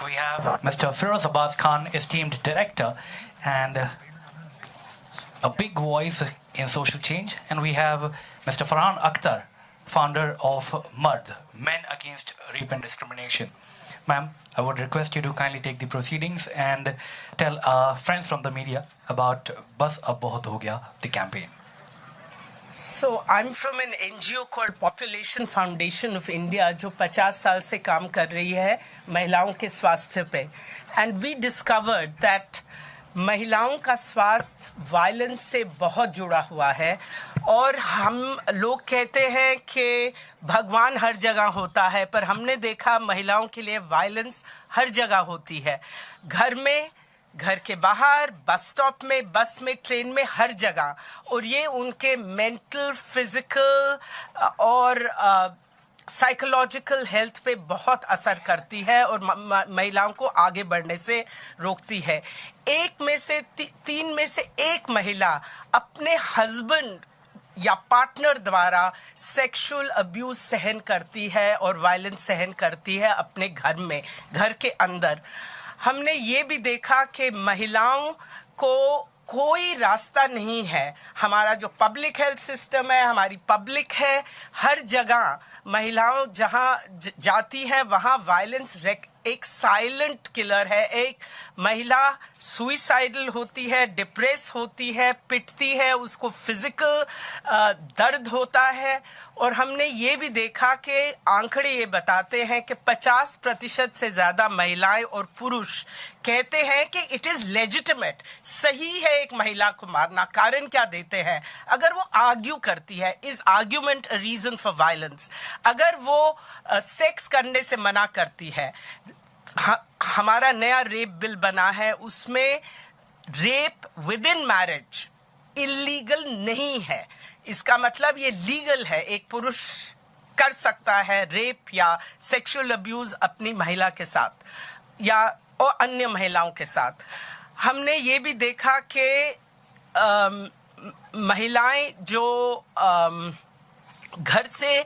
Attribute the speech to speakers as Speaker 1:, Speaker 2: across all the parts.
Speaker 1: we have Mr. Feroz Abbas Khan, esteemed director and a big voice in social change. And we have Mr. Farhan Akhtar, founder of MARD, Men Against Rape and Discrimination. Ma'am, I would request you to kindly take the proceedings and tell our friends from the media about Bas Ab Bahut Ho Gaya, the campaign.
Speaker 2: So I'm from an NGO called Population Foundation of India, जो 50 साल से काम कर रही है महिलाओं के स्वास्थ्य पे. And we discovered that महिलाओं का स्वास्थ्य वायलेंस से बहुत जुड़ा हुआ है. और हम लोग कहते हैं कि भगवान हर जगह होता है, पर हमने देखा महिलाओं के लिए वायलेंस हर जगह होती है. घर में, घर के बाहर, बस स्टॉप में, बस में, ट्रेन में, हर जगह. और ये उनके मेंटल, फिजिकल और साइकोलॉजिकल हेल्थ पे बहुत असर करती है और महिलाओं को आगे बढ़ने से रोकती है. तीन में से एक महिला अपने हस्बैंड या पार्टनर द्वारा सेक्सुअल अब्यूज सहन करती है और वायलेंस सहन करती है अपने घर में, घर के अंदर. हमने ये भी देखा कि महिलाओं को कोई रास्ता नहीं है. हमारा जो पब्लिक हेल्थ सिस्टम है, हमारी पब्लिक है, हर जगह महिलाओं जहाँ जाती हैं वहाँ वायलेंस एक साइलेंट किलर है. एक महिला सुइसाइडल होती है, डिप्रेस होती है, पिटती है, उसको फिजिकल दर्द होता है. और हमने ये भी देखा कि आंकड़े ये बताते हैं कि 50% से ज़्यादा महिलाएं और पुरुष कहते हैं कि इट इज़ लेजिटिमेट, सही है एक महिला को मारना. कारण क्या देते हैं? अगर वो आर्ग्यू करती है, is argument a reason for violence. अगर वो सेक्स करने से मना करती है, हमारा नया रेप बिल बना है, उसमें rape with in marriage illegal नहीं है. इसका मतलब ये लीगल है. एक पुरुष कर सकता है रेप या सेक्सुअल अब्यूज अपनी महिला के साथ या और अन्य महिलाओं के साथ. हमने ये भी देखा कि महिलाएं जो घर से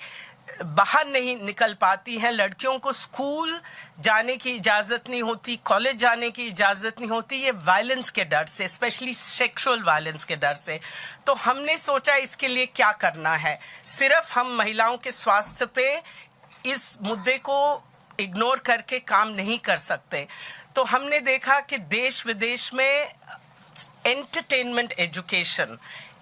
Speaker 2: बाहर नहीं निकल पाती हैं, लड़कियों को स्कूल जाने की इजाज़त नहीं होती, कॉलेज जाने की इजाज़त नहीं होती, ये वायलेंस के डर से, स्पेशली सेक्सुअल वायलेंस के डर से. तो हमने सोचा इसके लिए क्या करना है. सिर्फ हम महिलाओं के स्वास्थ्य पे इस मुद्दे को इग्नोर करके काम नहीं कर सकते. तो हमने देखा कि देश विदेश में एंटरटेनमेंट एजुकेशन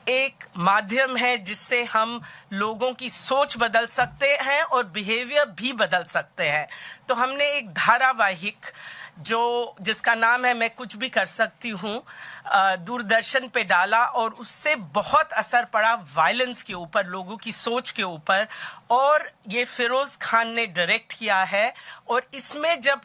Speaker 2: एक माध्यम है जिससे हम लोगों की सोच बदल सकते हैं और बिहेवियर भी बदल सकते हैं. तो हमने एक धारावाहिक जिसका नाम है मैं कुछ भी कर सकती हूँ, दूरदर्शन पे डाला और उससे बहुत असर पड़ा वायलेंस के ऊपर, लोगों की सोच के ऊपर. और ये फिरोज खान ने डायरेक्ट किया है. और इसमें जब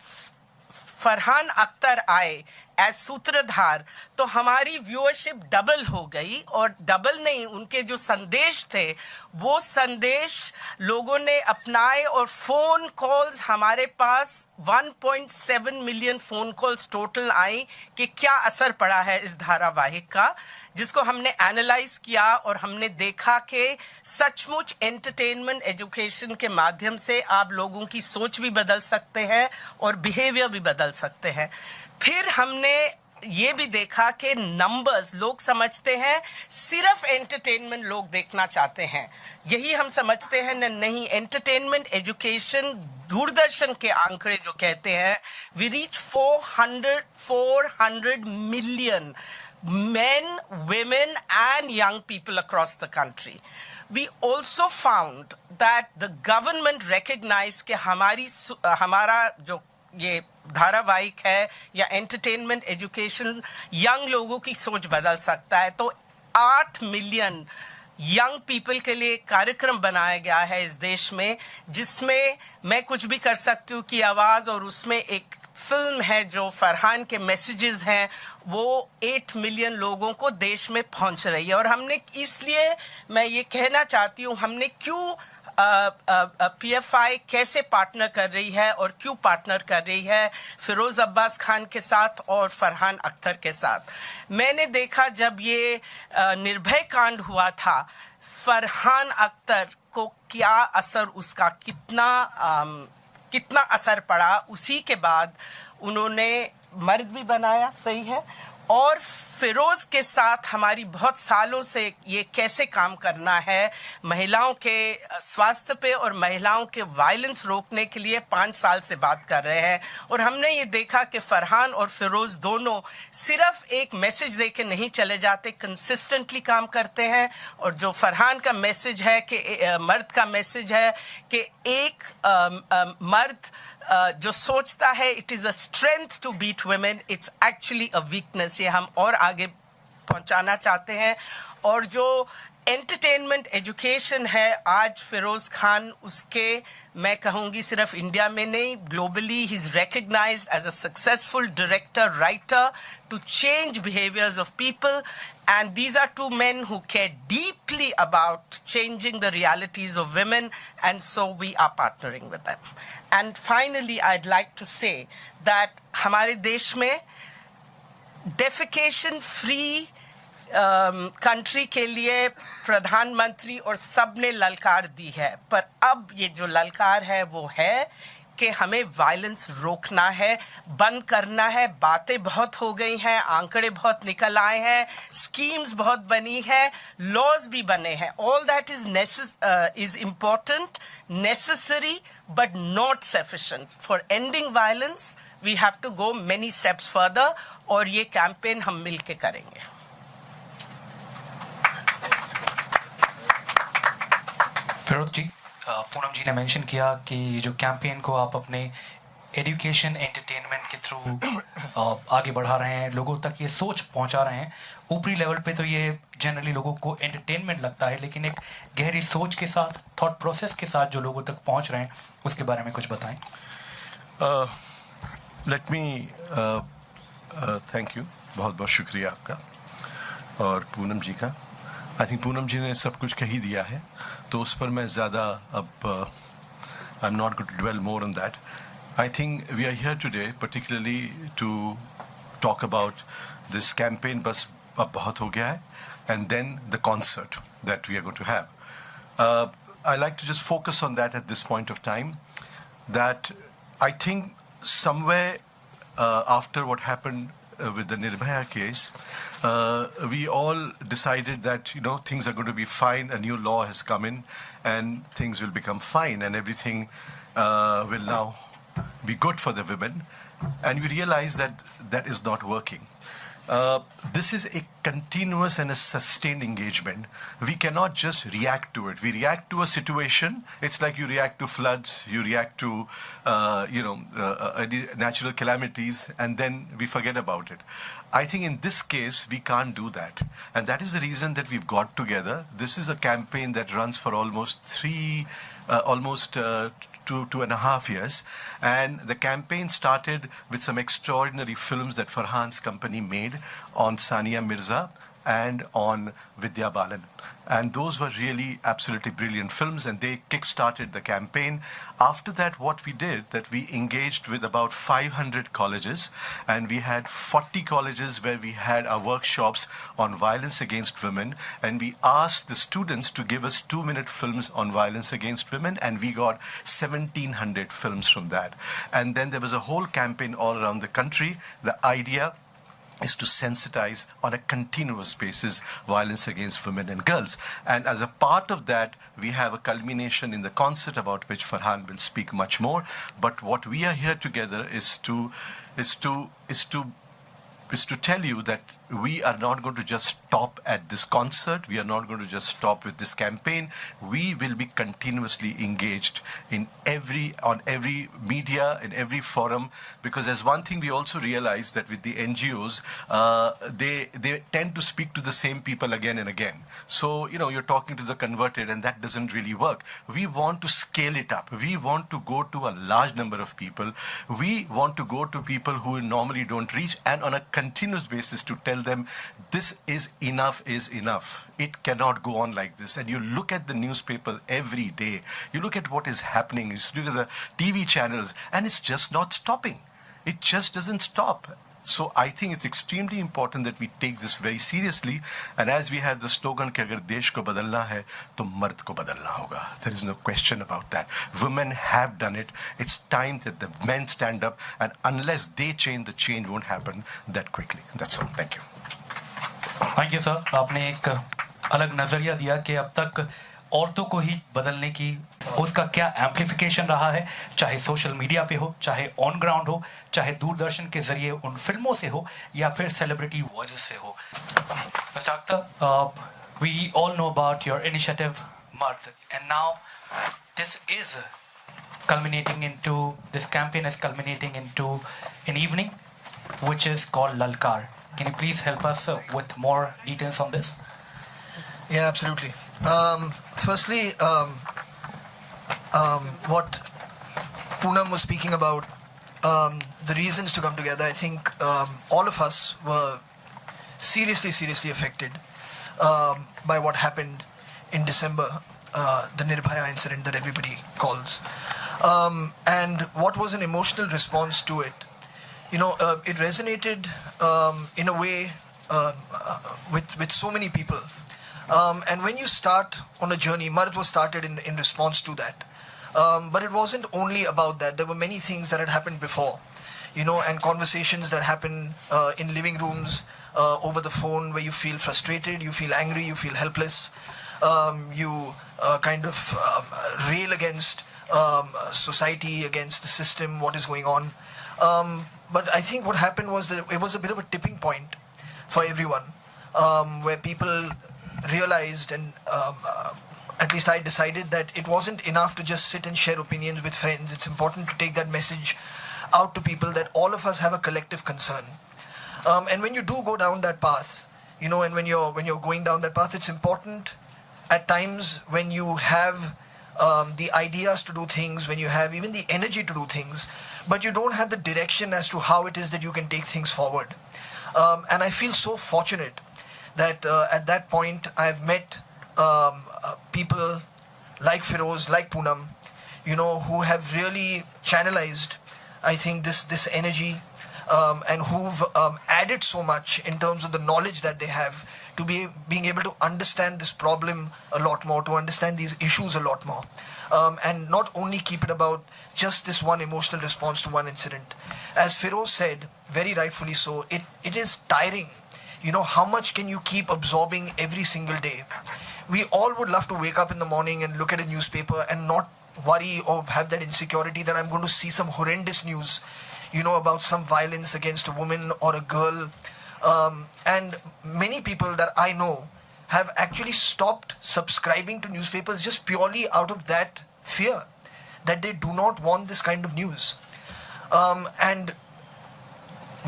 Speaker 2: फरहान अख्तर आए एज सूत्रधार तो हमारी व्यूअरशिप डबल हो गई. और डबल नहीं, उनके जो संदेश थे वो संदेश लोगों ने अपनाए. और फ़ोन कॉल्स हमारे पास 1.7 million phone calls total I कि क्या असर पड़ा है इस धारावाहिक का, जिसको हमने एनालाइज किया. और हमने देखा कि सचमुच एंटरटेनमेंट एजुकेशन के माध्यम से आप लोगों की सोच भी बदल सकते हैं और बिहेवियर भी बदल सकते हैं. फिर हमने ये भी देखा कि नंबर्स, लोग समझते हैं सिर्फ एंटरटेनमेंट लोग देखना चाहते हैं, यही हम समझते हैं. नहीं, एंटरटेनमेंट एजुकेशन दूरदर्शन के आंकड़े जो कहते हैं we reach 400 million men, women and young people across the country. We also found that the government recognized कि हमारा जो ये धारावाहिक है या एंटरटेनमेंट एजुकेशन यंग लोगों की सोच बदल सकता है. तो 8 मिलियन यंग पीपल के लिए कार्यक्रम बनाया गया है इस देश में, जिसमें मैं कुछ भी कर सकती हूँ की आवाज़. और उसमें एक फिल्म है जो फरहान के मैसेजेस हैं, वो 8 मिलियन लोगों को देश में पहुंच रही है. और हमने इसलिए, मैं ये कहना चाहती हूँ, हमने क्यों पीएफआई कैसे पार्टनर कर रही है और क्यों पार्टनर कर रही है फिरोज अब्बास खान के साथ और फरहान अख्तर के साथ. मैंने देखा जब ये निर्भय कांड हुआ था, फरहान अख्तर को क्या असर, उसका कितना कितना असर पड़ा, उसी के बाद उन्होंने मर्द भी बनाया, सही है, और फिरोज के साथ हमारी बहुत सालों से ये कैसे काम करना है महिलाओं के स्वास्थ्य पे और महिलाओं के वायलेंस रोकने के लिए 5 साल से बात कर रहे हैं। और हमने ये देखा कि फरहान और फिरोज दोनों सिर्फ एक मैसेज दे के नहीं चले जाते, कंसिस्टेंटली काम करते हैं। और जो फरहान का मैसेज है कि मर्द का मैसेज है कि एक मर्द जो सोचता है it is a strength to beat women, it's actually a weakness, ये हम और आगे पहुंचाना चाहते हैं। और जो एंटरटेनमेंट एजुकेशन है आज फिरोज खान, उसके मैं कहूँगी सिर्फ इंडिया में नहीं, globally he is recognised as a successful director writer to change behaviors of people, and these are two men who care deeply about changing the realities of women, and so we are partnering with them. And finally, I'd like to say that हमारे देश में defecation free country के लिए प्रधानमंत्री और सब ने ललकार दी है, पर अब ये जो ललकार है वो है कि हमें वायलेंस रोकना है, बंद करना है। बातें बहुत हो गई हैं, आंकड़े बहुत निकल आए हैं, स्कीम्स बहुत बनी हैं, लॉज भी बने हैं। All that is important, necessary but not sufficient for ending violence. We have to go many steps further, और ये कैंपेन हम मिल के करेंगे।
Speaker 1: फिरोज जी, पूनम जी ने मेंशन किया कि ये जो कैंपेन को आप अपने एजुकेशन एंटरटेनमेंट के थ्रू आगे बढ़ा रहे हैं, लोगों तक ये सोच पहुंचा रहे हैं। ऊपरी लेवल पे तो ये जनरली लोगों को एंटरटेनमेंट लगता है, लेकिन एक गहरी सोच के साथ, थॉट प्रोसेस के साथ जो लोगों तक पहुंच रहे हैं, उसके बारे में कुछ बताएं।
Speaker 3: लेट मी थैंक यू, बहुत बहुत शुक्रिया आपका और पूनम जी का। आई थिंक पूनम जी ने सब कुछ कह ही दिया है, तो उस पर मैं ज़्यादा अब I am not going to dwell more on that. I think we are here today particularly to talk about this campaign, बस अब बहुत हो गया है, and then the concert that we are going to have. I like to just focus on that at this point of time, that I think somewhere after what happened with the Nirbhaya case, we all decided that, you know, things are going to be fine, a new law has come in and things will become fine and everything will now be good for the women. And we realized that that is not working. This is a continuous and a sustained engagement. We cannot just react to it. We react to a situation. It's like you react to floods, you react to, natural calamities, and then we forget about it. I think in this case, we can't do that. And that is the reason that we've got together. This is a campaign that runs for almost 2.5 years, and the campaign started with some extraordinary films that Farhan's company made on Sania Mirza and on Vidya Balan. And those were really absolutely brilliant films, and they kick-started the campaign. After that, what we did, that we engaged with about 500 colleges, and we had 40 colleges where we had our workshops on violence against women, and we asked the students to give us 2-minute films on violence against women, and we got 1,700 films from that. And then there was a whole campaign all around the country. The idea is to sensitize on a continuous basis violence against women and girls. And as a part of that, we have a culmination in the concert about which Farhan will speak much more. But what we are here together is to tell you that we are not going to just stop at this concert. We are not going to just stop with this campaign. We will be continuously engaged on every media, in every forum, because there's one thing we also realize, that with the NGOs, they tend to speak to the same people again and again. So, you're talking to the converted, and that doesn't really work. We want to scale it up. We want to go to a large number of people. We want to go to people who normally don't reach, and on a continuous basis to tell them, this is enough. It cannot go on like this. And you look at the newspaper every day, you look at what is happening, you look at the TV channels, and it's just not stopping. It just doesn't stop. So I think it's extremely important that we take this very seriously. And as we have the slogan कि अगर देश को बदलना है तो मर्द को बदलना होगा. There is no question about that. Women have done it. It's time that the men stand up, and unless they change, the change won't happen that quickly. That's all. Thank you.
Speaker 1: Thank you sir. आपने एक अलग नजरिया दिया कि अब तक औरतों को ही बदलने की उसका क्या एम्प्लीफिकेशन रहा है, चाहे सोशल मीडिया पे हो, चाहे ऑन ग्राउंड हो, चाहे दूरदर्शन के जरिए उन फिल्मों से हो, या फिर सेलिब्रिटी वॉइसेस से हो. Mister Akhtar, we all know about your initiative MARD, and now this is culminating into this campaign is culminating into an evening which is called Lalkar. Can you please help us with more details on this?
Speaker 4: Yeah, absolutely. Firstly, what Poonam was speaking about, the reasons to come together, I think all of us were seriously affected by what happened in December, the Nirbhaya incident that everybody calls. And what was an emotional response to it? You know, it resonated in a way with so many people. And when you start on a journey, Mard was started in response to that. But it wasn't only about that. There were many things that had happened before, you know, and conversations that happen in living rooms, over the phone, where you feel frustrated, you feel angry, you feel helpless, you kind of rail against society, against the system, what is going on. But I think what happened was that it was a bit of a tipping point for everyone, where people realized, and at least I decided, that it wasn't enough to just sit and share opinions with friends. It's important to take that message out to people that all of us have a collective concern. And when you do go down that path, you know, and when you're going down that path, it's important at times when you have the ideas to do things, when you have even the energy to do things, but you don't have the direction as to how it is that you can take things forward. And I feel so fortunate that at that point I've met people like Feroz, like Poonam, you know, who have really channelized, I think, this energy, and who've added so much in terms of the knowledge that they have to being able to understand this problem a lot more, to understand these issues a lot more, and not only keep it about just this one emotional response to one incident. As Feroz said, very rightfully so, it is tiring. You know, how much can you keep absorbing every single day? We all would love to wake up in the morning and look at a newspaper and not worry or have that insecurity that I'm going to see some horrendous news, you know, about some violence against a woman or a girl. And many people that I know have actually stopped subscribing to newspapers just purely out of that fear, that they do not want this kind of news. And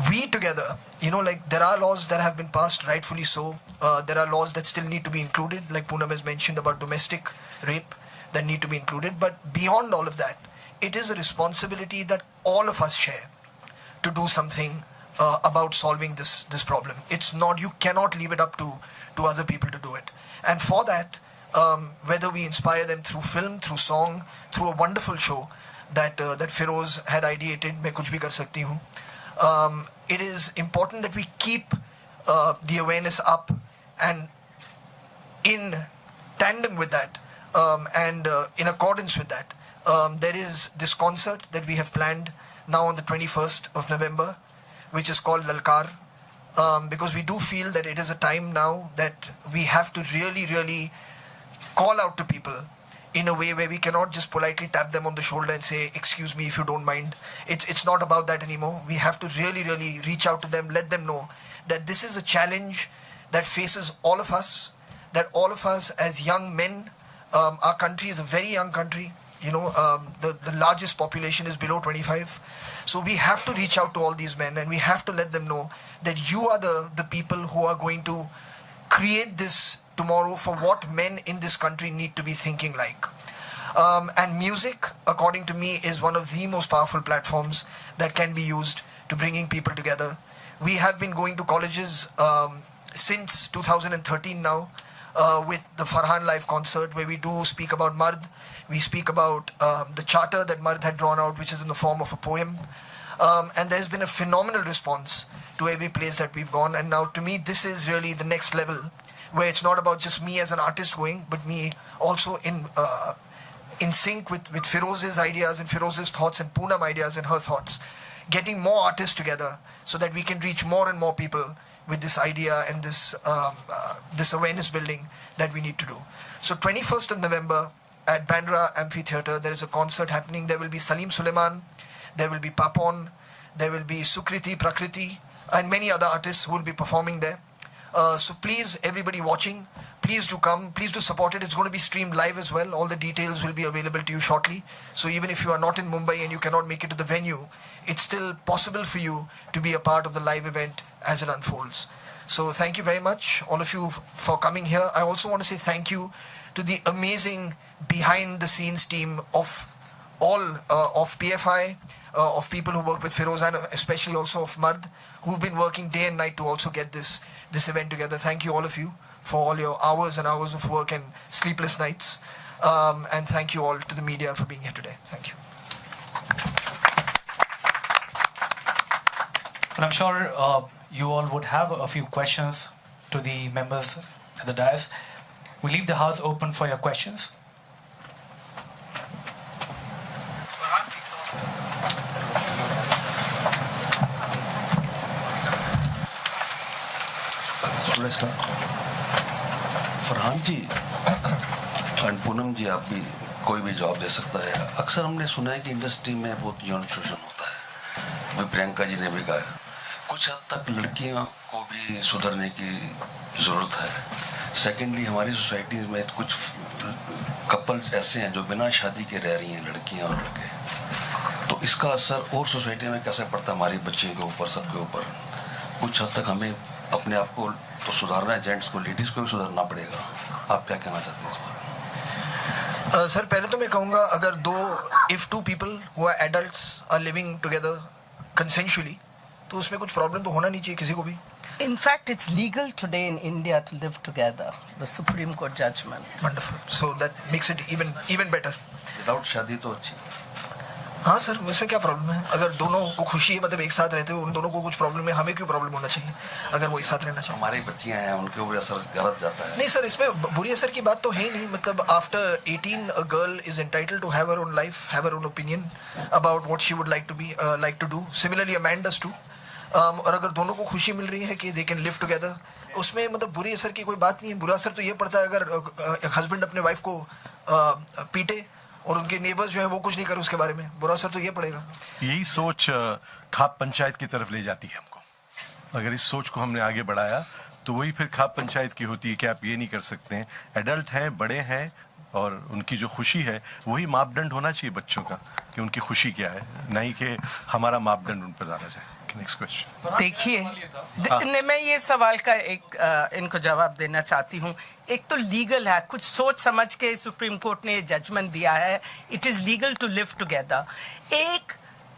Speaker 4: we together, you know, like, there are laws that have been passed, rightfully so. There are laws that still need to be included, like Poonam has mentioned about domestic rape, that need to be included. But beyond all of that, it is a responsibility that all of us share to do something about solving this problem. It's not, you cannot leave it up to other people to do it. And for that, whether we inspire them through film, through song, through a wonderful show that Feroz had ideated, Main Kuch Bhi Kar Sakti Hoon, it is important that we keep the awareness up, and in tandem with that, and in accordance with that, there is this concert that we have planned now on the 21st of November, which is called Lalkar, because we do feel that it is a time now that we have to really call out to people in a way where we cannot just politely tap them on the shoulder and say, excuse me if you don't mind. It's not about that anymore. We have to really reach out to them, let them know that this is a challenge that faces all of us, that all of us as young men, our country is a very young country, you know, the largest population is below 25. So we have to reach out to all these men, and we have to let them know that you are the people who are going to create this tomorrow for what men in this country need to be thinking like. And music, according to me, is one of the most powerful platforms that can be used to bringing people together. We have been going to colleges since 2013 now, with the Farhan live concert, where we do speak about Mard. We speak about the charter that Mard had drawn out, which is in the form of a poem. And there's been a phenomenal response to every place that we've gone. And now to me, this is really the next level, where it's not about just me as an artist going, but me also in sync with Feroz's ideas and Feroz's thoughts and Poonam ideas and her thoughts, getting more artists together so that we can reach more and more people with this idea and this awareness building that we need to do. So 21st of November at Bandra Amphitheatre, there is a concert happening. There will be Salim Suleiman, there will be Papon, there will be Sukriti, Prakriti, and many other artists who will be performing there. So please, everybody watching, please do come, please do support it. It's going to be streamed live as well. All the details will be available to you shortly. So even if you are not in Mumbai and you cannot make it to the venue, it's still possible for you to be a part of the live event as it unfolds. So thank you very much, all of you, for coming here. I also want to say thank you to the amazing behind the scenes team of all of PFI, of people who work with Feroz, and especially also of MARD, who've been working day and night to also get this event together. Thank you, all of you, for all your hours and hours of work and sleepless nights. And thank you all to the media for being here today. Thank you.
Speaker 1: And I'm sure you all would have a few questions to the members at the dais. We leave the house open for your questions.
Speaker 5: Farhan ji and Poonam ji, आप भी कोई भी जवाब दे सकता है। अक्सर हमने सुना है कि इंडस्ट्री में बहुत यौन शोषण होता है। अभी प्रियंका जी ने भी कहा, कुछ हद तक लड़कियों को भी सुधरने की ज़रूरत है। सेकेंडली, हमारी सोसाइटी में कुछ कपल्स ऐसे हैं जो बिना शादी के रह रही हैं, लड़कियां और लड़के। तो इसका असर और सोसाइटी में कैसे पड़ता है, हमारी बच्चियों के ऊपर, सबके ऊपर। कुछ हद तक हमें अपने आप को तो सुधारना है, जेंट्स को, लेडीज़ को भी सुधारना पड़ेगा। आप क्या कहना चाहते हैं इस बारे में?
Speaker 4: सर, पहले तो मैं कहूँगा, अगर if two people who are adults are living together consensually, तो उसमें कुछ प्रॉब्लम तो होना नहीं चाहिए किसी को भी।
Speaker 2: In fact, it's legal today in India to live together. The Supreme Court judgment.
Speaker 4: Wonderful. So that makes it even better.
Speaker 5: Without शादी तो अच्छी।
Speaker 4: हाँ सर, इसमें क्या प्रॉब्लम है? अगर दोनों को खुशी है, मतलब एक साथ रहते हो, उन दोनों को कुछ प्रॉब्लम है, हमें क्यों प्रॉब्लम होना चाहिए अगर वो एक साथ रहना चाहिए?
Speaker 5: हमारी बच्चियां हैं, उनके ऊपर असर गलत जाता है।
Speaker 4: नहीं सर, इसमें बुरी असर की बात तो है ही नहीं। मतलब after 18 a girl is entitled to have her own life, have her own opinion about what she would like to do. Similarly, a man does too. और अगर दोनों को खुशी मिल रही है कि they can live together, उसमें मतलब बुरी असर की कोई बात नहीं है। बुरा असर तो ये पड़ता है अगर एक हस्बैंड अपने वाइफ को पीटे और उनके नेबर्स जो है वो कुछ नहीं करे उसके बारे में, बुरा असर तो ये पड़ेगा।
Speaker 3: यही सोच खाप पंचायत की तरफ ले जाती है हमको। अगर इस सोच को हमने आगे बढ़ाया तो वही फिर खाप पंचायत की होती है कि आप ये नहीं कर सकते हैं। एडल्ट हैं, बड़े हैं, और उनकी जो खुशी है वही मापदंड होना चाहिए बच्चों का, कि उनकी खुशी क्या है, नहीं कि हमारा मापदंड उन पर डाला जाए। Next question.
Speaker 2: देखिए, मैं ये सवाल का एक इनको जवाब देना चाहती हूँ। एक तो लीगल है, कुछ सोच समझ के सुप्रीम कोर्ट ने जजमेंट दिया है, it is legal to live together. एक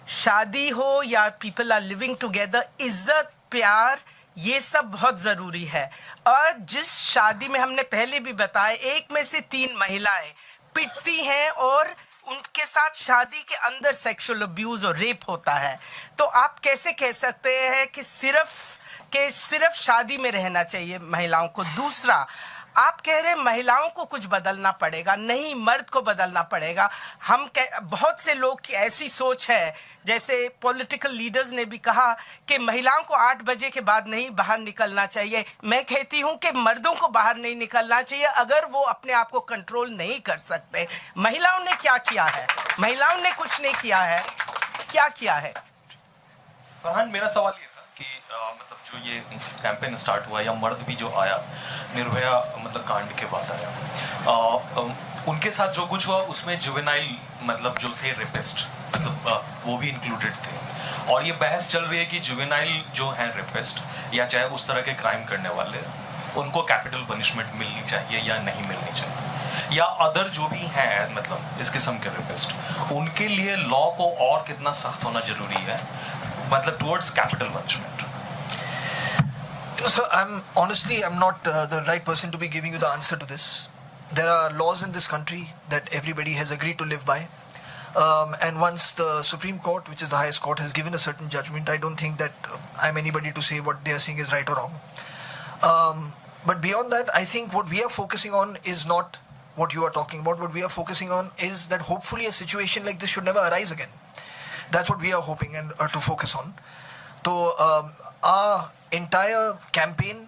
Speaker 2: शादी हो या पीपल आर लिविंग टुगेदर, इज्जत, प्यार, ये सब बहुत ज़रूरी है। और जिस शादी में हमने पहले भी बताया, 1 में से 3 महिलाएं पिटती हैं और उनके साथ शादी के अंदर सेक्सुअल अब्यूज और रेप होता है, तो आप कैसे कह सकते हैं कि सिर्फ शादी में रहना चाहिए महिलाओं को? दूसरा, आप कह रहे हैं महिलाओं को कुछ बदलना पड़ेगा। नहीं, मर्द को बदलना पड़ेगा। बहुत से लोग की ऐसी सोच है, जैसे पॉलिटिकल लीडर्स ने भी कहा कि महिलाओं को 8 बजे के बाद नहीं बाहर निकलना चाहिए। मैं कहती हूं कि मर्दों को बाहर नहीं निकलना चाहिए अगर वो अपने आप को कंट्रोल नहीं कर सकते। महिलाओं ने क्या किया है? महिलाओं ने कुछ नहीं किया है। क्या किया है?
Speaker 6: फरहान, मेरा सवाल ये था कि मतलब जो ये कैंपेन स्टार्ट हुआ, या मर्द भी जो आया निर्भया मतलब कांड के बाद आया, उनके साथ जो कुछ हुआ उसमें जुवेनाइल मतलब जो थे रेपिस्ट, मतलब वो भी इंक्लूडेड थे। और ये बहस चल रही है कि जुवेनाइल जो हैं रेपिस्ट या चाहे उस तरह के क्राइम करने वाले, उनको कैपिटल पनिशमेंट मिलनी चाहिए या नहीं मिलनी चाहिए, या अदर जो भी हैं मतलब इस किस्म के रेपिस्ट, उनके लिए लॉ को और कितना सख्त होना जरूरी है, मतलब towards capital punishment?
Speaker 4: Sir, I'm not the right person to be giving you the answer to this. There are laws in this country that everybody has agreed to live by. And once the Supreme Court, which is the highest court, has given a certain judgment, I don't think that I'm anybody to say what they are saying is right or wrong. But beyond that, I think what we are focusing on is not what you are talking about. What we are focusing on is that hopefully a situation like this should never arise again. That's what we are hoping and to focus on. So our entire campaign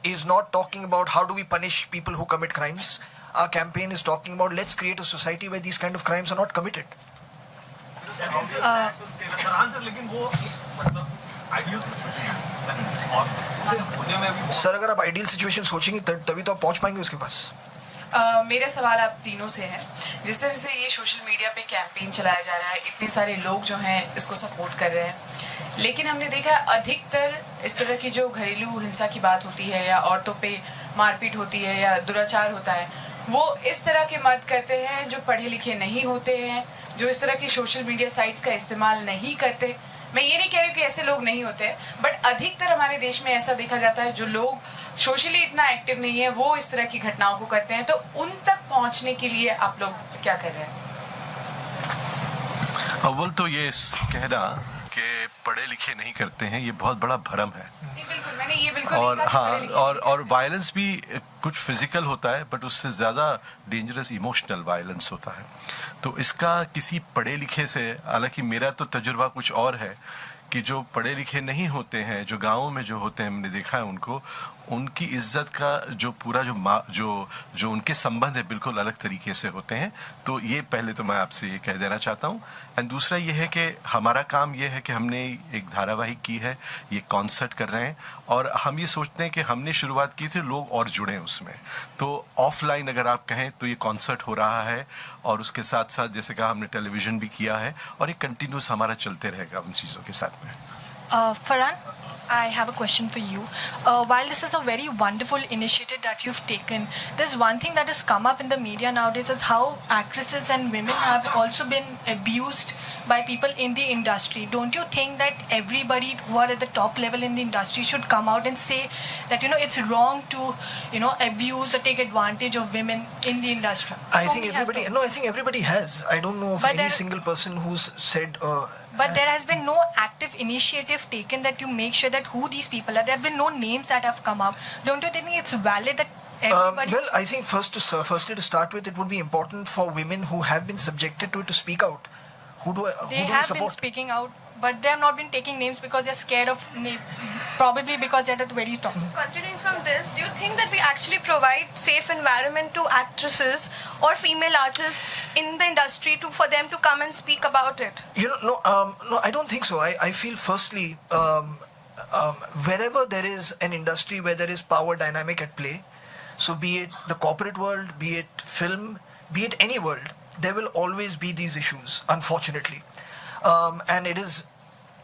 Speaker 4: is not talking about how do we punish people who commit crimes. Our campaign is talking about let's create a society where these kind of crimes are not committed. Sir अगर आप ideal situation सोचेंगे तभी तो आप पहुंच पाएंगे उसके पास.
Speaker 7: मेरा सवाल आप तीनों से है. जिस तरह से ये सोशल मीडिया पे कैंपेन चलाया जा रहा है, इतने सारे लोग जो हैं इसको सपोर्ट कर रहे हैं, लेकिन हमने देखा अधिकतर इस तरह की जो घरेलू हिंसा की बात होती है या औरतों पे मारपीट होती है या दुराचार होता है, वो इस तरह के मर्द करते हैं जो पढ़े लिखे नहीं होते हैं, जो इस तरह की सोशल मीडिया साइट्स का इस्तेमाल नहीं करते. मैं ये नहीं कह रही हूँ कि ऐसे लोग नहीं होते, बट अधिकतर हमारे देश में ऐसा देखा जाता है जो लोग सोशली इतना एक्टिव नहीं है वो इस तरह की घटनाओं को करते हैं. तो उन तक पहुंचने के लिए आप लोग क्या कर रहे हैं?
Speaker 3: अव्वल तो ये कहना कि पढ़े लिखे नहीं करते हैं, ये बहुत बड़ा भ्रम है.
Speaker 7: बिल्कुल, मैंने ये बिल्कुल
Speaker 3: और
Speaker 7: नहीं कहा
Speaker 3: हाँ, और वायलेंस भी कुछ फिजिकल होता है, बट उससे ज़्यादा डेंजरस इमोशनल वायलेंस होता है. तो इसका किसी पढ़े लिखे से, हालांकि मेरा तो तजुर्बा कुछ और है कि जो पढ़े लिखे नहीं होते हैं, जो गाँव में जो होते हैं, हमने देखा है उनको, उनकी इज्जत का जो पूरा जो उनके संबंध है बिल्कुल अलग तरीके से होते हैं. तो ये पहले तो मैं आपसे ये कह देना चाहता हूँ. एंड दूसरा ये है कि हमारा काम ये है कि हमने एक धारावाहिक की है, ये कॉन्सर्ट कर रहे हैं, और हम ये सोचते हैं कि हमने शुरुआत की थी, लोग और जुड़े उसमें. तो ऑफलाइन अगर आप कहें तो ये कॉन्सर्ट हो रहा है, और उसके साथ साथ जैसे कहा हमने टेलीविज़न भी किया है, और एक कंटिन्यूस हमारा चलते रहेगा उन चीज़ों के साथ में.
Speaker 8: Farhan, I have a question for you. While this is a very wonderful initiative that you've taken, there's one thing that has come up in the media nowadays is how actresses and women have also been abused by people in the industry. Don't you think that everybody who are at the top level in the industry should come out and say that, it's wrong to, abuse or take advantage of women in the industry?
Speaker 4: I think everybody has. I don't know of any single person who's said...
Speaker 8: But there has been no active initiative taken that you make sure that who these people are. There have been no names that have come out. Don't you think it's valid that everybody...
Speaker 4: well, I think firstly to start with, it would be important for women who have been subjected to it to speak out. Who do
Speaker 8: they have been speaking out, but they have not been taking names because they're scared of probably because they're at the very top.
Speaker 9: Continuing from this, do you think that we actually provide safe environment to actresses or female artists in the industry for them to come and speak about it?
Speaker 4: No, I don't think so. I feel firstly, wherever there is an industry where there is power dynamic at play, so be it the corporate world, be it film, be it any world, there will always be these issues, unfortunately. And it is,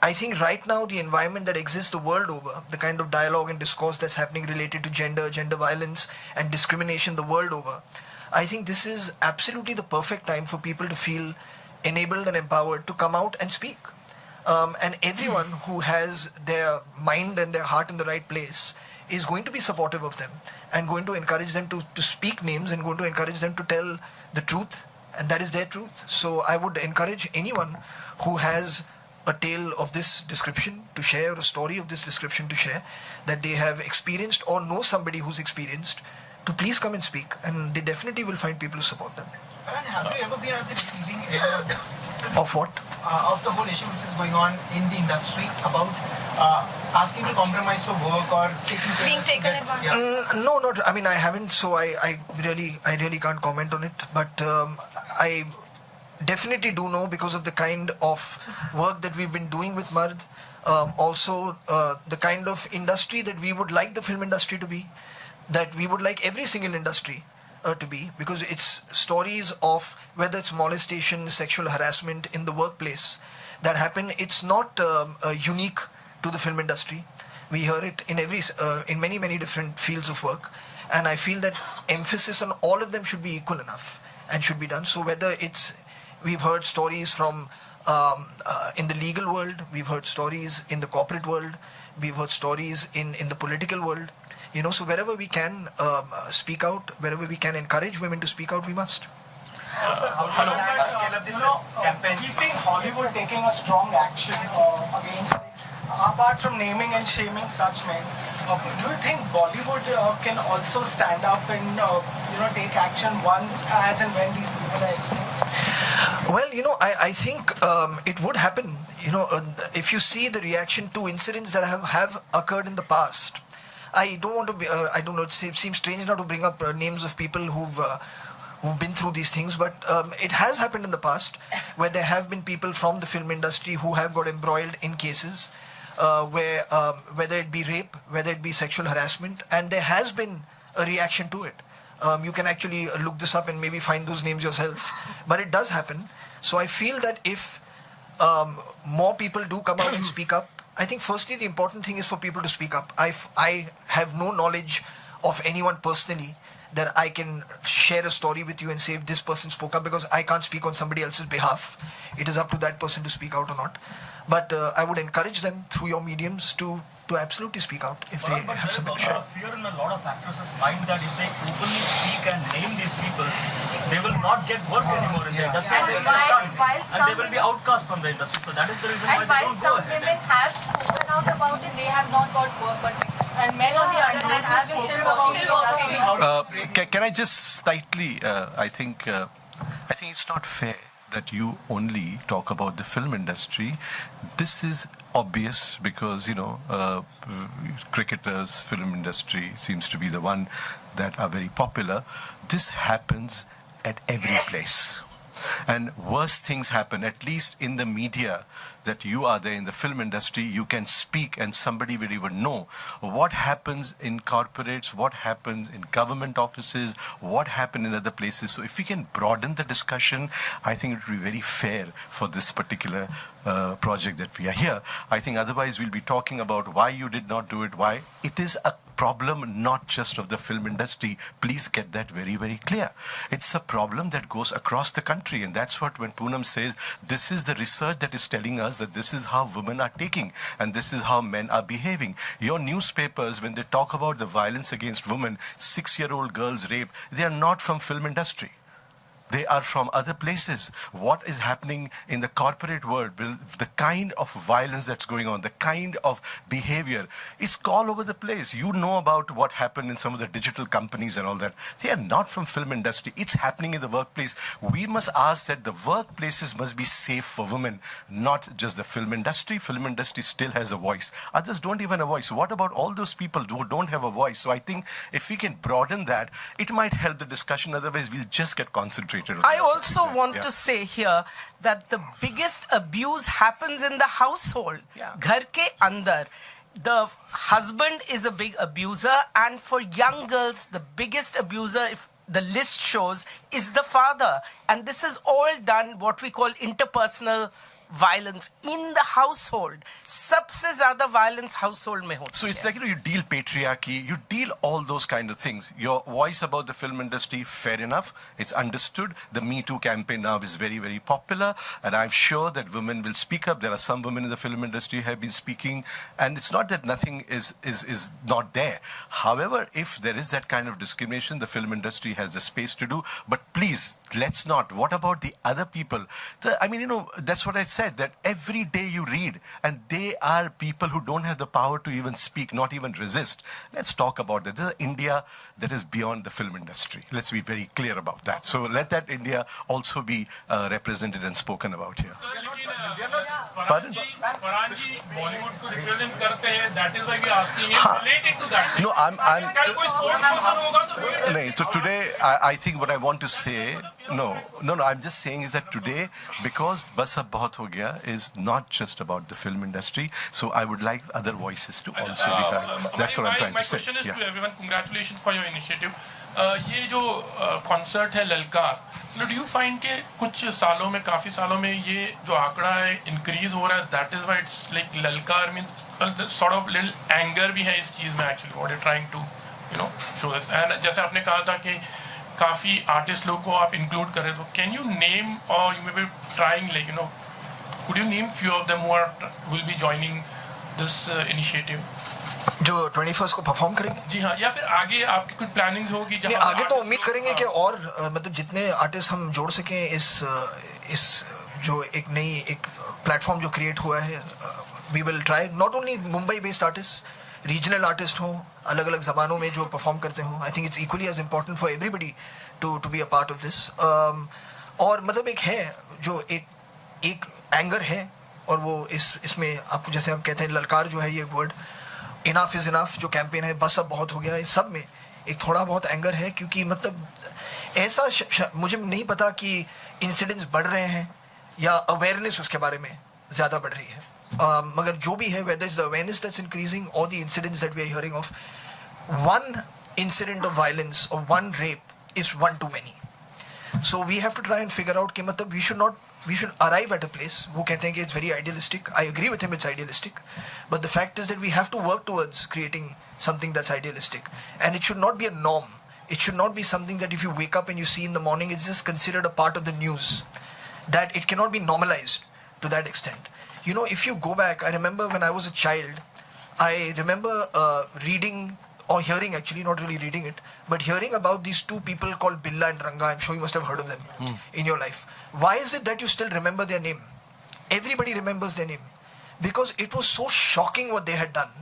Speaker 4: I think right now, the environment that exists the world over, the kind of dialogue and discourse that's happening related to gender violence and discrimination the world over, I think this is absolutely the perfect time for people to feel enabled and empowered to come out and speak. And everyone who has their mind and their heart in the right place is going to be supportive of them and going to encourage them to speak names and going to encourage them to tell the truth. And that is their truth. So I would encourage anyone who has a tale of this description to share, a story of this description to share, that they have experienced or know somebody who's experienced, to please come and speak. And they definitely will find people to support them.
Speaker 10: And have you ever been at the receiving end of this?
Speaker 4: Of what?
Speaker 10: Of the whole issue which is going on in the industry about asking to compromise for work or
Speaker 9: being taken advantage?
Speaker 10: Yeah.
Speaker 4: No, not. I mean, I haven't. So I really can't comment on it. But I definitely do know because of the kind of work that we've been doing with MARD. Also, the kind of industry that we would like the film industry to be, that we would like every single industry to be, because it's stories of whether it's molestation, sexual harassment in the workplace that happen. It's not unique to the film industry. We hear it in many different fields of work, and I feel that emphasis on all of them should be equal enough and should be done. So whether it's, we've heard stories from in the legal world, we've heard stories in the corporate world, we've heard stories in the political world. So wherever we can speak out, wherever we can encourage women to speak out, we must.
Speaker 6: Hello.
Speaker 10: Scale up this campaign. We've seen Hollywood taking a strong action against it. Apart from naming and shaming such men, do you think Bollywood can also stand up and take action once as and when these people are exposed?
Speaker 4: Well, I think it would happen. If you see the reaction to incidents that have occurred in the past, I don't want to be. I don't know. It seems strange now to bring up names of people who've been through these things, but it has happened in the past where there have been people from the film industry who have got embroiled in cases where whether it be rape, whether it be sexual harassment, and there has been a reaction to it. You can actually look this up and maybe find those names yourself, but it does happen. So I feel that if more people do come out and speak up, I think firstly the important thing is for people to speak up. I have no knowledge of anyone personally that I can share a story with you and say this person spoke up, because I can't speak on somebody else's behalf. It is up to that person to speak out or not. But I would encourage them through your mediums to absolutely speak out if they have something to share.
Speaker 11: There is a fear in a lot of actresses' mind that if they openly speak and name these people, they will not get work anymore in the industry. And they will be outcast from the industry. So that is the reason why they don't go ahead.
Speaker 8: And while some women have spoken out about it, they have not got work. And men on the other hand have been still working.
Speaker 3: Can I just slightly, I think it's not fair that you only talk about the film industry. This is obvious because, cricketers, film industry seems to be the one that are very popular. This happens at every place. And worse things happen, at least in the media, that you are there in the film industry, you can speak and somebody will even know what happens in corporates, what happens in government offices, what happens in other places. So if we can broaden the discussion, I think it will be very fair for this particular project that we are here. I think otherwise we'll be talking about why you did not do it, why. It is a problem not just of the film industry. Please get that very, very clear. It's a problem that goes across the country, and that's what when Poonam says, this is the research that is telling us that this is how women are taking and this is how men are behaving. Your newspapers, when they talk about the violence against women, 6-year-old girls raped, they are not from film industry. They are from other places. What is happening in the corporate world, the kind of violence that's going on, the kind of behavior, it's all over the place. You know about what happened in some of the digital companies and all that. They are not from film industry. It's happening in the workplace. We must ask that the workplaces must be safe for women, not just the film industry. Film industry still has a voice. Others don't even have a voice. What about all those people who don't have a voice? So I think if we can broaden that, it might help the discussion. Otherwise, we'll just get concentrated.
Speaker 2: I also want to say here that the biggest abuse happens in the household. Ghar ke andar. The husband is a big abuser, and for young girls, the biggest abuser, if the list shows, is the father. And this is all done what we call interpersonal violence in the household. सबसे ज़्यादा violence household में होती है.
Speaker 3: So it's like, you deal patriarchy, you deal all those kind of things. Your voice about the film industry, fair enough, it's understood. The Me Too campaign now is very, very popular, and I'm sure that women will speak up. There are some women in the film industry who have been speaking, and it's not that nothing is not there. However, if there is that kind of discrimination, the film industry has the space to do. But please, let's not. What about the other people? That's what I said. That every day you read, and they are people who don't have the power to even speak, not even resist. Let's talk about that. This is India that is beyond the film industry. Let's be very clear about that. So let that India also be represented and spoken about here. Pardon?
Speaker 12: Farhan ji Bollywood को represent करते हैं. That is why we are asking him related to that.
Speaker 3: No, so today I think what I want to say, no, I'm just saying is that today, because Bas Ab Bahut Ho Gaya is not just about the film industry, so I would like other voices to also be heard. That's what I'm trying to say.
Speaker 12: My question is to everyone, congratulations for your initiative. ये जो concert है ललकार, do you find कि कुछ सालों में, काफ़ी सालों में ये जो आंकड़ा है इंक्रीज हो रहा है, that is why it's like ललकार means sort of little anger भी है इस चीज़ में actually what you're trying to show this. And जैसे आपने कहा था कि काफ़ी आर्टिस्ट लोग को आप इंक्लूड कर रहे हो, can you name or you may be trying could you name few of them who will be joining this initiative?
Speaker 4: जो 21st को परफॉर्म करेंगे
Speaker 12: जी हाँ, या फिर आगे आपकी कुछ प्लानिंग्स होगी
Speaker 4: नहीं, आगे तो उम्मीद करेंगे कि और मतलब जितने आर्टिस्ट हम जोड़ सकें इस जो एक नई एक प्लेटफॉर्म जो क्रिएट हुआ है, we will try not only Mumbai based artist, regional artist हों, अलग अलग ज़बानों में जो परफॉर्म करते हों. I think it's equally as important for everybody to be a part of this. और मतलब एक है जो एक एंगर है, और वो इसमें आपको जैसे आप कहते हैं ललकार जो है, ये वर्ड इनफ इज़ इनफ जो कैंपेन है, बस अब बहुत हो गया, इस सब में एक थोड़ा बहुत एंगर है. क्योंकि मतलब ऐसा मुझे नहीं पता कि इंसिडेंट्स बढ़ रहे हैं या अवेयरनेस उसके बारे में ज़्यादा बढ़ रही है. मगर जो भी है, whether it's the awareness that's increasing or the incidents that we are hearing of, one incident of violence or one rape is one too many. So we have to try and figure out कि मतलब we should arrive at a place. वो कहते हैं कि it's very idealistic. I agree with him, it's idealistic. But the fact is that we have to work towards creating something that's idealistic. And it should not be a norm. It should not be something that if you wake up and you see in the morning, it's just considered a part of the news. That it cannot be normalized to that extent. You know, if you go back, I remember when I was a child, I remember reading or hearing, actually not really reading it, but hearing about these two people called Billa and Ranga. I'm sure you must have heard of them in your life. Why is it that you still remember their name? Everybody remembers their name. Because it was so shocking what they had done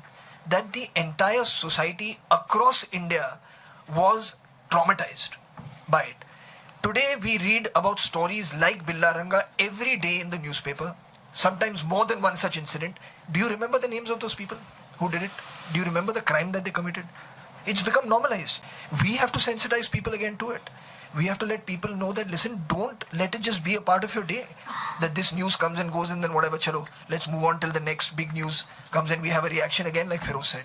Speaker 4: that the entire society across India was traumatized by it. Today we read about stories like Billa Ranga every day in the newspaper. Sometimes more than one such incident. Do you remember the names of those people who did it? Do you remember the crime that they committed? It's become normalized. We have to sensitize people again to it. We have to let people know that, listen, don't let it just be a part of your day. That this news comes and goes and then whatever, chalo, let's move on till the next big news comes and we have a reaction again, like Feroz said.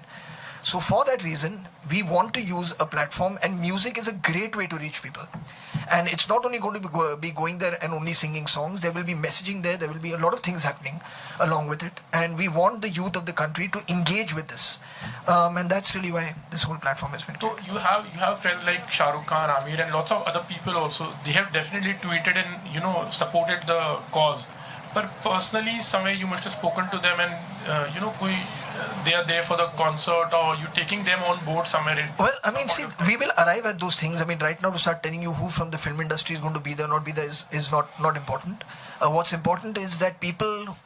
Speaker 4: So for that reason, we want to use a platform, and music is a great way to reach people. And it's not only going to be going there and only singing songs. There will be messaging there. There will be a lot of things happening along with it. And we want the youth of the country to engage with this. And that's really why this whole platform has been.
Speaker 12: So you have friends like Shah Rukh Khan, Amir, and lots of other people also. They have definitely tweeted and supported the cause. But personally, somewhere you must have spoken to them, and they are there for the concert, or you taking them on board somewhere.
Speaker 4: Well, I mean, see, we will arrive at those things. I mean, right now to start telling you who from the film industry is going to be there or not be there is not important. What's important is that people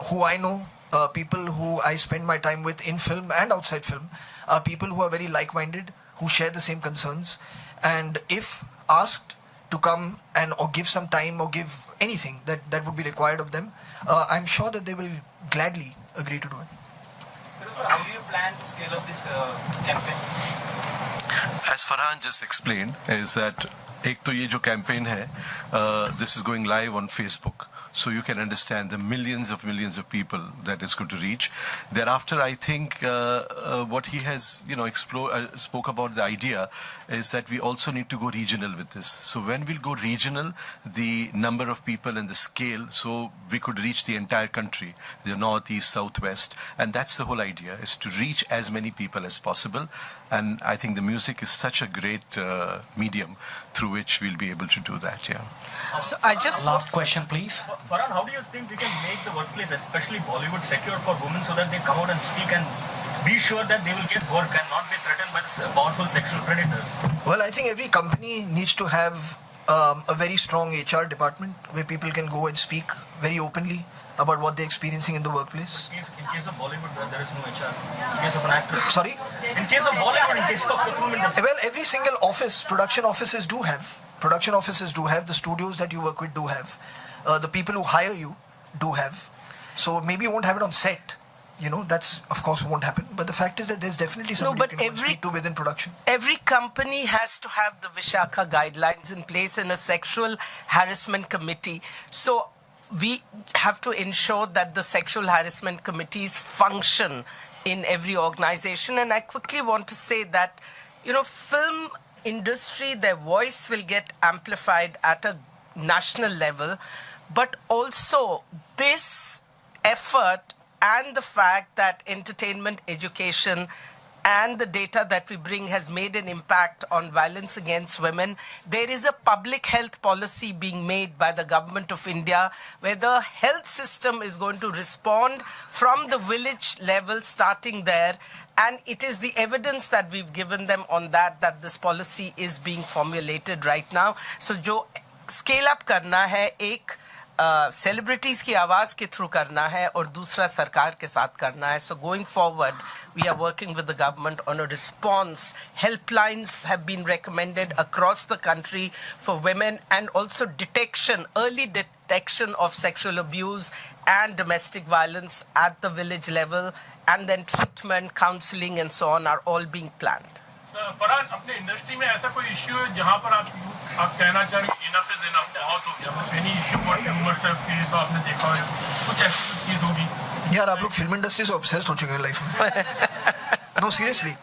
Speaker 4: who I know, people who I spend my time with in film and outside film, are people who are very like-minded, who share the same concerns, and if asked to come and or give some time or give anything that would be required of them, I'm sure that they will gladly agree to do it.
Speaker 13: So how do you plan to scale up this campaign?
Speaker 3: As Farhan just explained, is that एक तो ये जो campaign है, this is going live on Facebook. So you can understand the millions of people that it's going to reach. Thereafter, I think what he has, spoke about the idea is that we also need to go regional with this. So when we'll go regional, the number of people and the scale, so we could reach the entire country, the north, east, south, west, and that's the whole idea, is to reach as many people as possible. And I think the music is such a great medium through which we'll be able to do that. Yeah.
Speaker 2: So I just
Speaker 1: last question, please.
Speaker 11: Farhan, how do you think we can make the workplace, especially Bollywood, secure for women so that they come out and speak and be sure that they will get work and not be threatened by the powerful sexual predators?
Speaker 4: Well, I think every company needs to have a very strong HR department where people can go and speak very openly about what they're experiencing in the workplace.
Speaker 11: In case of Bollywood, there is no HR. In case of an actor.
Speaker 4: Sorry?
Speaker 11: In case of Bollywood, in case of the film industry.
Speaker 4: Well, every single office, production offices do have. Production offices do have. The studios that you work with do have. The people who hire you do have. So maybe you won't have it on set. That's of course won't happen. But the fact is that there's definitely somebody you can speak to within production.
Speaker 2: Every company has to have the Vishakha guidelines in place in a sexual harassment committee. So we have to ensure that the sexual harassment committees function in every organization. And I quickly want to say that, film industry, their voice will get amplified at a national level, but also this effort and the fact that entertainment education and the data that we bring has made an impact on violence against women. There is a public health policy being made by the government of India where the health system is going to respond from the village level, starting there. And it is the evidence that we've given them on that this policy is being formulated right now. So जो scale up करना है, एक celebrities की आवाज के through करना है और दूसरा सरकार के साथ करना है. So going forward, we are working with the government on a response. Helplines have been recommended across the country for women, and also detection, early detection of sexual abuse and domestic violence at the village level, and then treatment, counseling and so on are all being planned.
Speaker 12: Farhan, अपने industry में ऐसा कोई issue है जहाँ पर आप कहना चाह रहे हैं इनफ इज इनफ, बहुत हो गया, any issue what you must have faced, आपने देखा हो कुछ ऐसी चीज होगी?
Speaker 4: यार आप लोग फिल्म इंडस्ट्री से ऑब्सेस्ड हो चुके हैं लाइफ में. No seriously.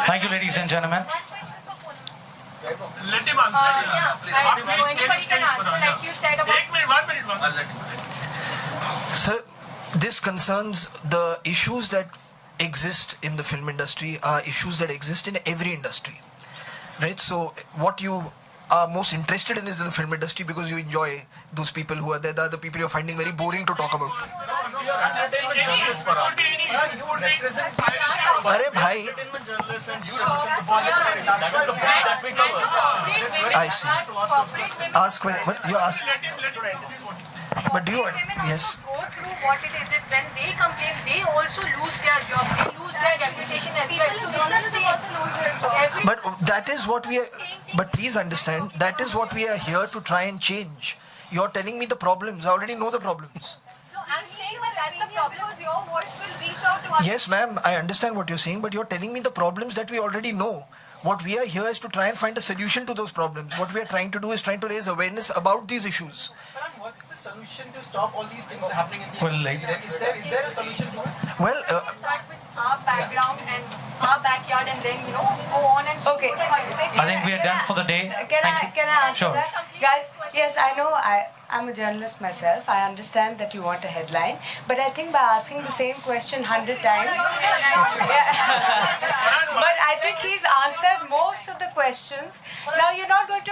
Speaker 1: Thank you, ladies and gentlemen.
Speaker 12: Let him answer.
Speaker 8: Anybody can answer like you said about...
Speaker 12: 1 minute.
Speaker 4: Sir, this concerns the issues that exist in the film industry are issues that exist in every industry, right? So what you are most interested in is in the film industry because you enjoy those people who are there. The other people you're finding very boring to talk about. अरे भाई, I see. Ask what you ask. But do you? Yes.
Speaker 8: Go through what it is. When they complain, they also lose their job. They lose their reputation as well. So it's the same.
Speaker 4: But that is what we are. But please understand, that is what we are here to try and change. You're telling me the problems. I already know the problems.
Speaker 8: So I'm saying that that's a problem.
Speaker 9: Because your voice will reach out to us.
Speaker 4: Yes, ma'am, I understand what you're saying, but you're telling me the problems that we already know. What we are here is to try and find a solution to those problems. What we are trying to do is trying to raise awareness about these issues.
Speaker 13: Farhan, what's the solution to stop all these things happening in the
Speaker 1: Well,
Speaker 13: industry? Is there a solution to it?
Speaker 4: Well,
Speaker 8: Start with our background and our backyard, and then go on and
Speaker 14: Okay.
Speaker 1: I think we are done for the day.
Speaker 14: Can I answer
Speaker 1: Sure.
Speaker 14: that? Guys, yes, I know I'm a journalist myself. I understand that you want a headline, but I think by asking the same question 100 times, but I think he's answered most of the questions. Now you're not going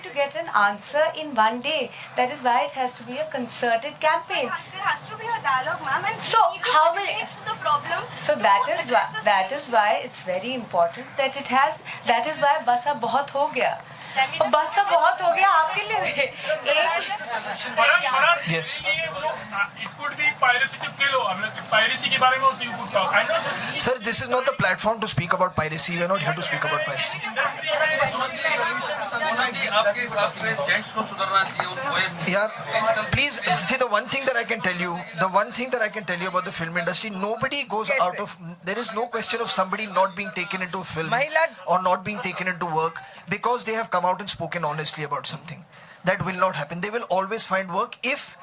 Speaker 14: to get an answer in one day. That is why it has to be a concerted campaign.
Speaker 9: There has to be a dialogue, ma'am, and
Speaker 14: So
Speaker 9: we need to
Speaker 14: how
Speaker 9: relate
Speaker 14: will-
Speaker 9: to the problem.
Speaker 14: So that is why it's very important that it has. That is why बसा बहुत हो गया. बसा बहुत हो गया आपके लिए.
Speaker 4: yes.
Speaker 12: It could be piracy to kill. Piracy के बारे में also you could talk. I know this.
Speaker 4: Sir, this is not the platform to speak about piracy. We are not here to speak about piracy. Yeah, please see the one thing that I can tell you. The one thing that I can tell you about the film industry, nobody goes out of. There is no question of somebody not being taken into a film or not being taken into work because they have come out and spoken honestly about something. That will not happen. They will always find work if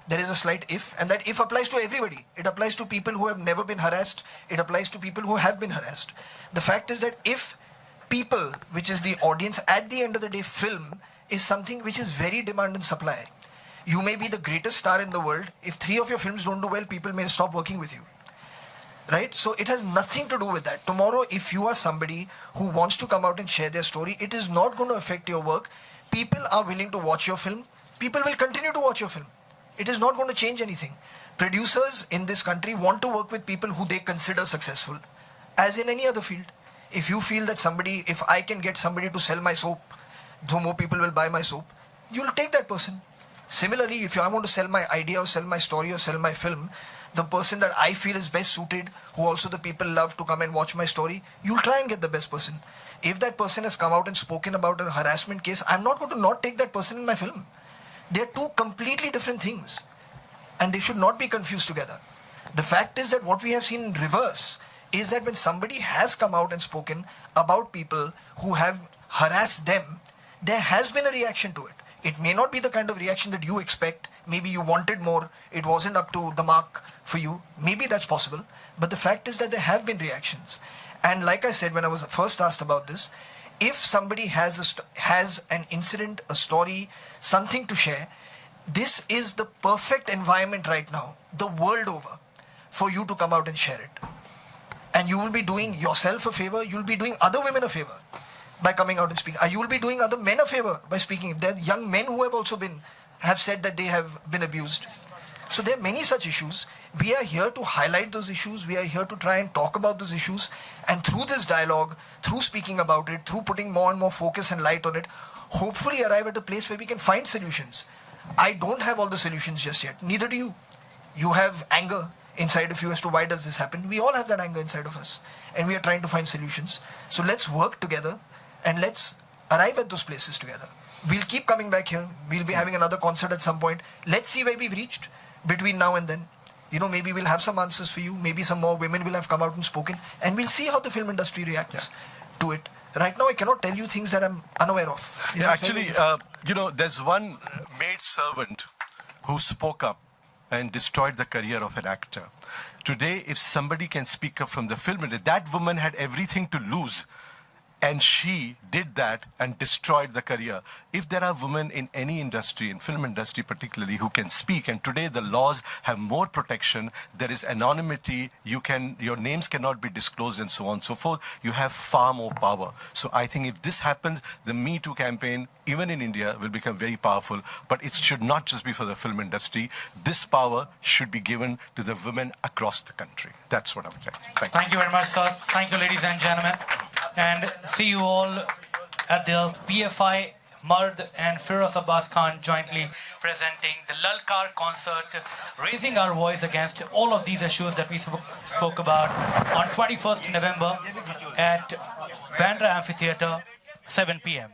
Speaker 4: there is a slight if, and that if applies to everybody. It applies to people who have never been harassed. It applies to people who have been harassed. The fact is that if people, which is the audience, at the end of the day, film is something which is very demand and supply. You may be the greatest star in the world. If 3 of your films don't do well, people may stop working with you. Right? So it has nothing to do with that. Tomorrow, if you are somebody who wants to come out and share their story, it is not going to affect your work. People are willing to watch your film. People will continue to watch your film. It is not going to change anything. Producers in this country want to work with people who they consider successful, as in any other field. If you feel that if I can get somebody to sell my soap, so more people will buy my soap, you'll take that person. Similarly, if I want to sell my idea or sell my story or sell my film, the person that I feel is best suited, who also the people love to come and watch my story, you'll try and get the best person. If that person has come out and spoken about a harassment case, I'm not going to not take that person in my film. They're two completely different things, and they should not be confused together. The fact is that what we have seen in reverse is that when somebody has come out and spoken about people who have harassed them, there has been a reaction to it. It may not be the kind of reaction that you expect. Maybe you wanted more. It wasn't up to the mark for you. Maybe that's possible. But the fact is that there have been reactions. And like I said, when I was first asked about this, if somebody has an incident, a story, something to share, this is the perfect environment right now, the world over. for you to come out and share it. And you will be doing yourself a favor, you'll be doing other women a favor by coming out and speaking. You will be doing other men a favor by speaking. There are young men who have also have said that they have been abused. So there are many such issues. We are here to highlight those issues. We are here to try and talk about those issues. And through this dialogue, through speaking about it, through putting more and more focus and light on it, hopefully arrive at a place where we can find solutions. I don't have all the solutions just yet. Neither do you. You have anger inside of you as to why does this happen. We all have that anger inside of us. And we are trying to find solutions. So let's work together and let's arrive at those places together. We'll keep coming back here. We'll be having another concert at some point. Let's see where we've reached between now and then. You know, maybe we'll have some answers for you. Maybe some more women will have come out and spoken. And we'll see how the film industry reacts to it. Right now, I cannot tell you things that I'm unaware of.
Speaker 3: Yeah, actually, there's one maid servant who spoke up and destroyed the career of an actor. Today, if somebody can speak up from the film industry, that woman had everything to lose. And she did that and destroyed the career. If there are women in any industry, in film industry particularly, who can speak, and today the laws have more protection, there is anonymity, your names cannot be disclosed and so on and so forth, you have far more power. So I think if this happens, the Me Too campaign, even in India, will become very powerful. But it should not just be for the film industry. This power should be given to the women across the country. That's what I'm saying.
Speaker 1: Thank you very much, sir. Thank you, ladies and gentlemen. And see you all at the PFI, MARD and Feroz Abbas Khan jointly presenting the Lalkar concert, raising our voice against all of these issues that we spoke about on 21st November at Bandra Amphitheatre, 7 p.m.